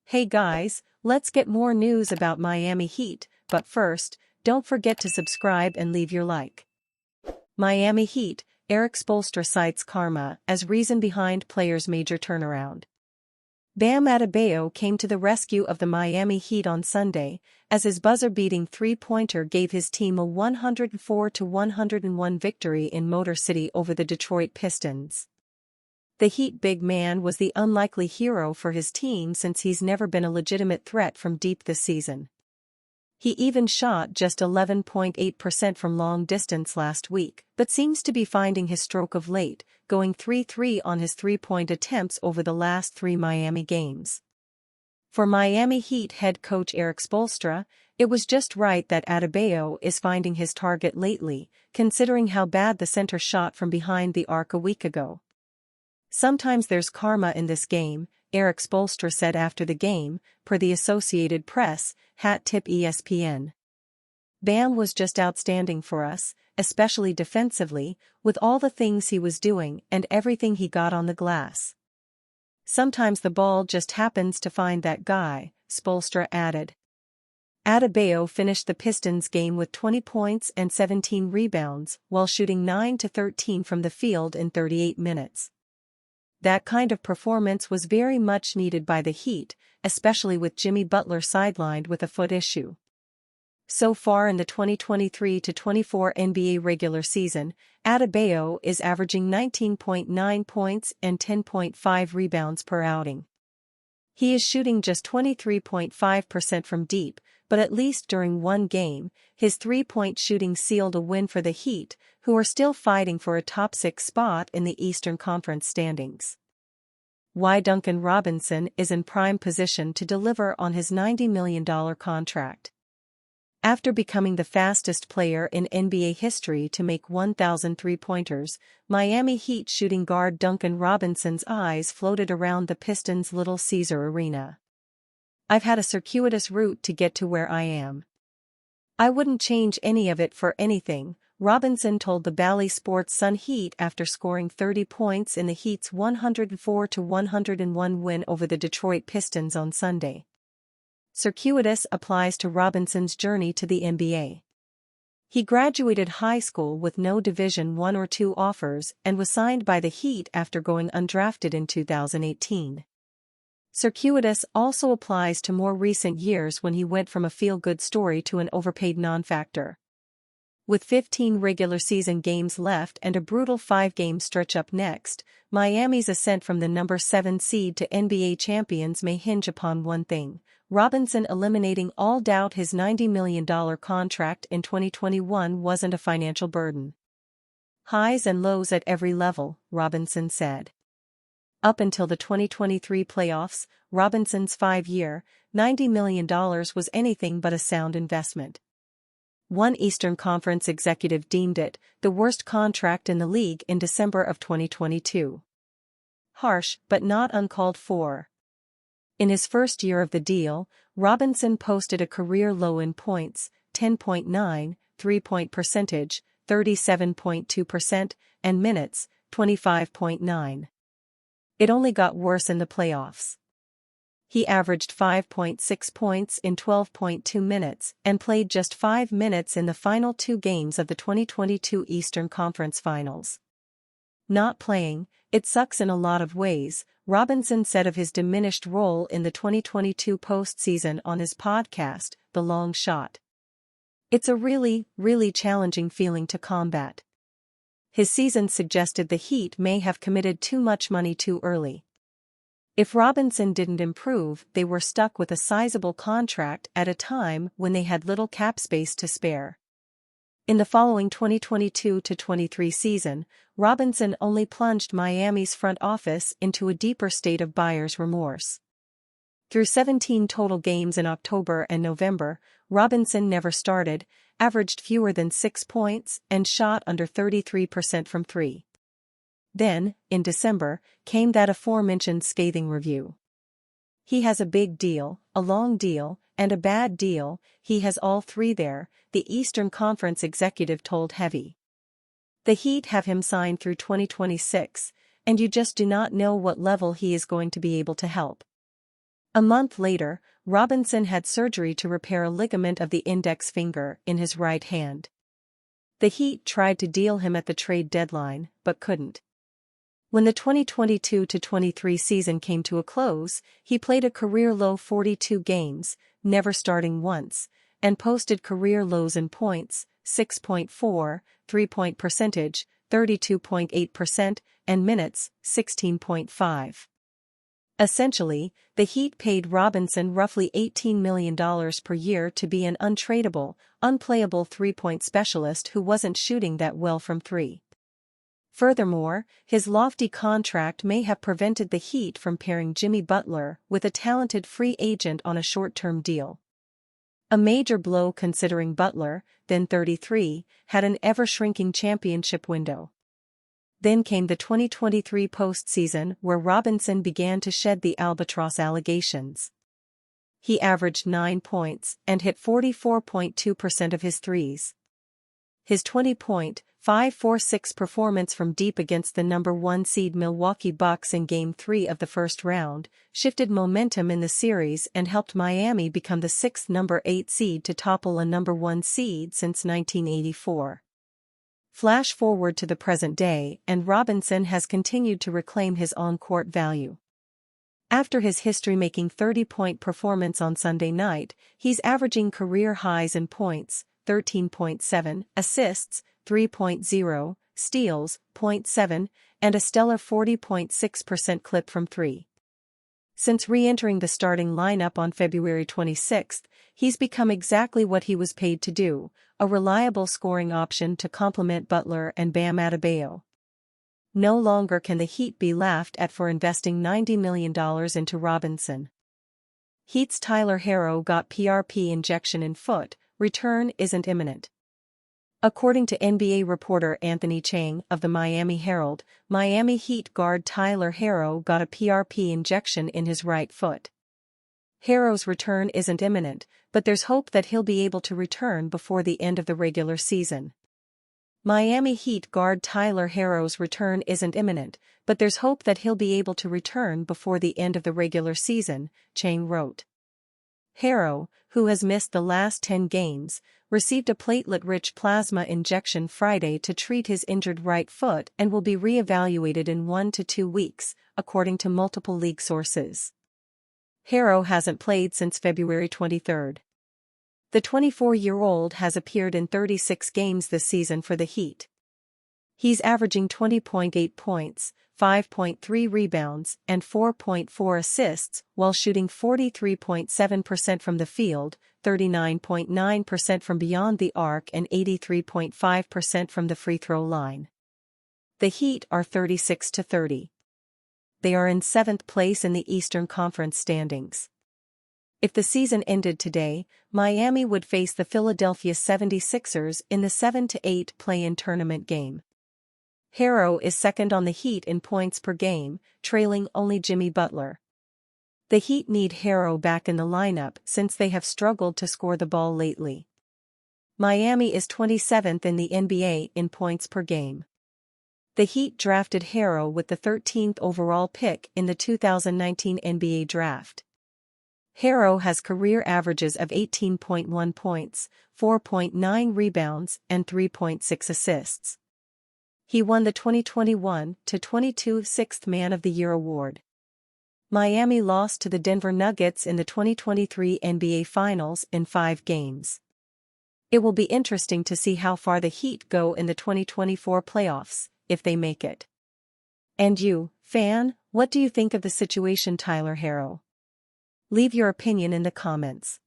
Hey guys, let's get more news about Miami Heat, but first, don't forget to subscribe and leave your like. Miami Heat, Erik Spoelstra cites karma as reason behind player's major turnaround. Bam Adebayo came to the rescue of the Miami Heat on Sunday, as his buzzer-beating three-pointer gave his team a 104-101 victory in Motor City over the Detroit Pistons. The Heat big man was the unlikely hero for his team since he's never been a legitimate threat from deep this season. He even shot just 11.8% from long distance last week, but seems to be finding his stroke of late, going 3-3 on his three-point attempts over the last 3 Miami games. For Miami Heat head coach Erik Spoelstra, it was just right that Adebayo is finding his target lately, considering how bad the center shot from behind the arc a week ago. "Sometimes there's karma in this game," Erik Spoelstra said after the game, per the Associated Press, hat tip ESPN. "Bam was just outstanding for us, especially defensively, with all the things he was doing and everything he got on the glass. Sometimes the ball just happens to find that guy," Spoelstra added. Adebayo finished the Pistons game with 20 points and 17 rebounds while shooting 9-13 from the field in 38 minutes. That kind of performance was very much needed by the Heat, especially with Jimmy Butler sidelined with a foot issue. So far in the 2023-24 NBA regular season, Adebayo is averaging 19.9 points and 10.5 rebounds per outing. He is shooting just 23.5% from deep, but at least during one game, his three-point shooting sealed a win for the Heat, who are still fighting for a top 6 spot in the Eastern Conference standings. Why Duncan Robinson is in prime position to deliver on his $90 million contract. After becoming the fastest player in NBA history to make 1,000 three-pointers, Miami Heat shooting guard Duncan Robinson's eyes floated around the Pistons' Little Caesar Arena. "I've had a circuitous route to get to where I am. I wouldn't change any of it for anything," Robinson told the Bally Sports Sun Heat after scoring 30 points in the Heat's 104-101 win over the Detroit Pistons on Sunday. Circuitous applies to Robinson's journey to the NBA. He graduated high school with no Division I or II offers and was signed by the Heat after going undrafted in 2018. Circuitous also applies to more recent years when he went from a feel-good story to an overpaid non-factor. With 15 regular season games left and a brutal 5-game stretch up next, Miami's ascent from the number 7 seed to NBA champions may hinge upon one thing: Robinson eliminating all doubt his $90 million contract in 2021 wasn't a financial burden. "Highs and lows at every level," Robinson said. Up until the 2023 playoffs, Robinson's 5-year, $90 million was anything but a sound investment. One Eastern Conference executive deemed it the worst contract in the league in December of 2022. Harsh, but not uncalled for. In his first year of the deal, Robinson posted a career low in points, 10.9, three-point percentage, 37.2%, and minutes, 25.9. It only got worse in the playoffs. He averaged 5.6 points in 12.2 minutes and played just 5 minutes in the final 2 games of the 2022 Eastern Conference Finals. "Not playing, it sucks in a lot of ways," Robinson said of his diminished role in the 2022 postseason on his podcast, The Long Shot. "It's a really, really challenging feeling to combat." His season suggested the Heat may have committed too much money too early. If Robinson didn't improve, they were stuck with a sizable contract at a time when they had little cap space to spare. In the following 2022-23 season, Robinson only plunged Miami's front office into a deeper state of buyer's remorse. Through 17 total games in October and November, Robinson never started, averaged fewer than 6 points, and shot under 33% from 3. Then, in December, came that aforementioned scathing review. "He has a big deal, a long deal, and a bad deal. He has all 3 there," the Eastern Conference executive told Heavy. The Heat have him signed through 2026, and you just do not know what level he is going to be able to help. A month later, Robinson had surgery to repair a ligament of the index finger in his right hand. The Heat tried to deal him at the trade deadline, but couldn't. When the 2022-23 season came to a close, he played a career-low 42 games, never starting once, and posted career lows in points, 6.4, three-point percentage, 32.8%, and minutes, 16.5. Essentially, the Heat paid Robinson roughly $18 million per year to be an untradeable, unplayable three-point specialist who wasn't shooting that well from three. Furthermore, his lofty contract may have prevented the Heat from pairing Jimmy Butler with a talented free agent on a short-term deal. A major blow considering Butler, then 33, had an ever-shrinking championship window. Then came the 2023 postseason where Robinson began to shed the albatross allegations. He averaged 9 points and hit 44.2% of his threes. His 20.546 performance from deep against the number 1 seed Milwaukee Bucks in Game 3 of the first round shifted momentum in the series and helped Miami become the sixth number 8 seed to topple a number 1 seed since 1984. Flash forward to the present day, and Robinson has continued to reclaim his on-court value. After his history-making 30-point performance on Sunday night, he's averaging career highs in points, 13.7, assists, 3.0, steals, 0.7, and a stellar 40.6% clip from three. Since re-entering the starting lineup on February 26, he's become exactly what he was paid to do, a reliable scoring option to complement Butler and Bam Adebayo. No longer can the Heat be laughed at for investing $90 million into Robinson. Heat's Tyler Herro got PRP injection in foot, return isn't imminent. According to NBA reporter Anthony Chang of the Miami Herald, Miami Heat guard Tyler Herro got a PRP injection in his right foot. Herro's return isn't imminent, but there's hope that he'll be able to return before the end of the regular season. Miami Heat guard Tyler Herro's return isn't imminent, but there's hope that he'll be able to return before the end of the regular season, Chang wrote. Herro, who has missed the last 10 games, received a platelet-rich plasma injection Friday to treat his injured right foot and will be re-evaluated in 1 to 2 weeks, according to multiple league sources. Herro hasn't played since February 23. The 24-year-old has appeared in 36 games this season for the Heat. He's averaging 20.8 points, 5.3 rebounds, and 4.4 assists while shooting 43.7% from the field, 39.9% from beyond the arc and 83.5% from the free throw line. The Heat are 36-30. They are in 7th place in the Eastern Conference standings. If the season ended today, Miami would face the Philadelphia 76ers in the 7-8 play-in tournament game. Herro is second on the Heat in points per game, trailing only Jimmy Butler. The Heat need Herro back in the lineup since they have struggled to score the ball lately. Miami is 27th in the NBA in points per game. The Heat drafted Herro with the 13th overall pick in the 2019 NBA draft. Herro has career averages of 18.1 points, 4.9 rebounds, and 3.6 assists. He won the 2021-22 Sixth Man of the Year award. Miami lost to the Denver Nuggets in the 2023 NBA Finals in 5 games. It will be interesting to see how far the Heat go in the 2024 playoffs, if they make it. And you, fan, what do you think of the situation Tyler Herro? Leave your opinion in the comments.